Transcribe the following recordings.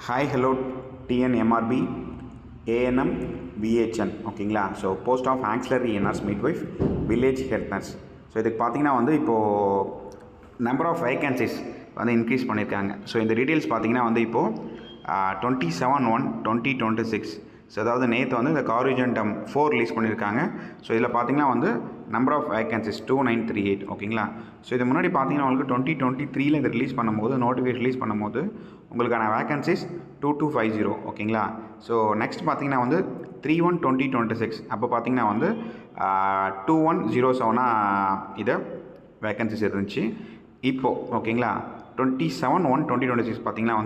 Hi, hello, TNMRB, ANM, VHN ஓகேங்களா. So post of auxiliary nurse midwife village health nurse. So இதுக்கு பார்த்தீங்கன்னா இப்போது number of vacancies increase பண்ணியிருக்காங்க. So இந்த details பார்த்தீங்கன்னா இப்போது 27/1/2026. ஸோ அதாவது நேற்று இந்த காரிஜென்டம் 4 ரிலீஸ் பண்ணியிருக்காங்க. ஸோ இதில் பார்த்தீங்கன்னா நம்பர் ஆஃப் வேகன்சிஸ் 2938 ஓகேங்களா. ஸோ இது முன்னாடி பார்த்தீங்கன்னா உங்களுக்கு 2023 இது ரிலீஸ் பண்ணும்போது நோட்டிஃபிகேஷன் ரிலீஸ் பண்ணும்போது உங்களுக்கான வேகன்சிஸ் 2250 ஓகேங்களா. ஸோ நெக்ஸ்ட் பார்த்தீங்கன்னா 3/1/2026 அப்போ பார்த்தீங்கன்னா 2107 இதை வேகன்சிஸ் இருந்துச்சு. இப்போது ஓகேங்களா 27/1/2026 பார்த்தீங்கன்னா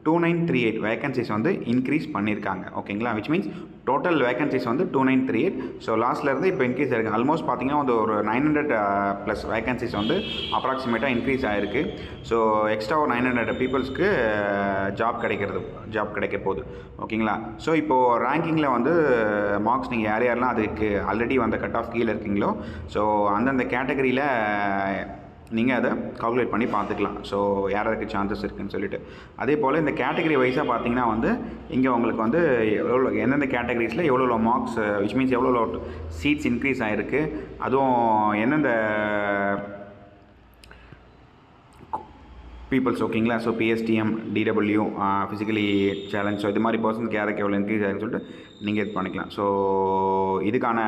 2938 வேகன்சிஸ் இன்க்ரீஸ் பண்ணியிருக்காங்க ஓகேங்களா. Which means total vacancies 2938. So லாஸ்ட்லேருந்து இப்போ இன்க்ரீஸ் ஆகிருக்கு. ஆல்மோஸ்ட் பார்த்தீங்கன்னா ஒரு 900+ வேகன்சிஸ் அப்ராக்சிமேட்டாக இன்க்ரீஸ் ஆகிருக்கு. ஸோ எக்ஸ்ட்ரா ஒரு 900 பீப்புள்ஸ்க்கு ஜாப் கிடைக்க போகுது ஓகேங்களா. ஸோ இப்போது ரேங்கிங்கில் மார்க்ஸ் நீங்கள் யாரெல்லாம் அதுக்கு ஆல்ரெடி கட் ஆஃப் கீழே இருக்கீங்களோ ஸோ அந்தந்த கேட்டகரியில் நீங்கள் அதை கால்குலேட் பண்ணி பார்த்துக்கலாம். ஸோ யாருக்கு சான்சஸ் இருக்குதுன்னு சொல்லிட்டு அதே போல் இந்த கேட்டகரி வைஸாக பார்த்தீங்கன்னா இங்கே உங்களுக்கு எவ்வளோ எந்தெந்த கேட்டகரிஸில் எவ்வளோ மார்க்ஸ் விச் மீன்ஸ் எவ்வளோ சீட்ஸ் இன்க்ரீஸ் ஆகிருக்கு, அதுவும் எந்தெந்த பீப்புள்ஸ் ஓகேங்களா. So PSTM, DW, physically challenge, so இது மாதிரி பர்சன்ஸ்க்கு யாருக்கு எவ்வளோ இன்க்ரீஸ் ஆகுதுன்னு சொல்லிட்டு நீங்கள் இது பண்ணிக்கலாம். ஸோ இதுக்கான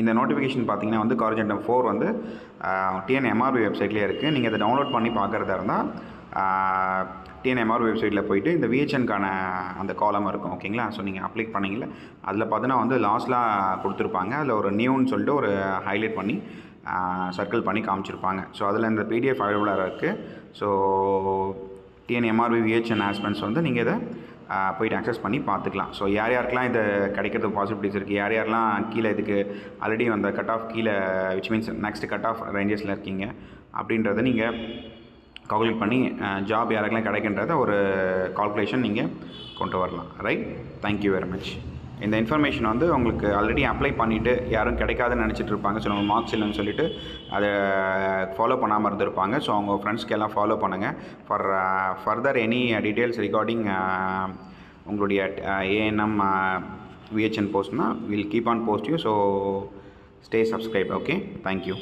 இந்த நோட்டிஃபிகேஷன் பார்த்தீங்கன்னா காரிஜென்டம் 4 டிஎன்எம்ஆர்பி வெப்சைட்லேயே இருக்குது. நீங்கள் அதை டவுன்லோட் பண்ணி பார்க்குறதா இருந்தால் டிஎன்எம்ஆர்பி வெப்சைட்டில் போய்ட்டு இந்த விஹெச்என்கான அந்த காலம் இருக்கும் ஓகேங்களா. ஸோ நீங்கள் அப்ளை பண்ணிங்கள அதில் பார்த்தீங்கன்னா லாஸ்ட்லாம் கொடுத்துருப்பாங்க. அதில் ஒரு நியூன்னு சொல்லிட்டு ஒரு ஹைலைட் பண்ணி சர்க்கிள் பண்ணி காமிச்சிருப்பாங்க. ஸோ அதில் இந்த பிடிஎஃப் அவைலபிளாக இருக்குது. ஸோ டிஎன்எம்ஆர்பி விஹெச்என் ஆஸ்பென்ட்ஸ் நீங்கள் இதை போய்ட்டு அக்சஸ் பண்ணி பார்த்துக்கலாம். ஸோ யாருக்கெல்லாம் இது கிடைக்கிறதுக்கு பாசிபிலிட்டிஸ் இருக்குது, யாரெல்லாம் கீழே இதுக்கு ஆல்ரெடி கட் ஆஃப் கீழே which means next cut off ரேஞ்சஸில் இருக்கீங்க அப்படின்றத நீங்கள் கால்குலேட் பண்ணி ஜாப் யாருக்கெல்லாம் கிடைக்கின்றத ஒரு கால்குலேஷன் நீங்கள் கொண்டு வரலாம். Right, thank you very much. இந்த இன்ஃபர்மேஷன் உங்களுக்கு ஆல்ரெடி அப்ளை பண்ணிவிட்டு யாரும் கிடைக்காதுன்னு நினச்சிட்டு இருப்பாங்க. ஸோ நம்ம மார்க்ஸ் இல்லைன்னு சொல்லிட்டு அதை ஃபாலோ பண்ணாமல் இருந்திருப்பாங்க. ஸோ அவங்க ஃப்ரெண்ட்ஸ்க்கு எல்லாம் ஃபாலோ பண்ணுங்கள். ஃபர்தர் எனி டீட்டெயில்ஸ் ரிகார்டிங் உங்களுடைய ஏஎன்எம் விஹெச்என் போஸ்ட்னா will keep on post you. So stay subscribe. Okay, thank you.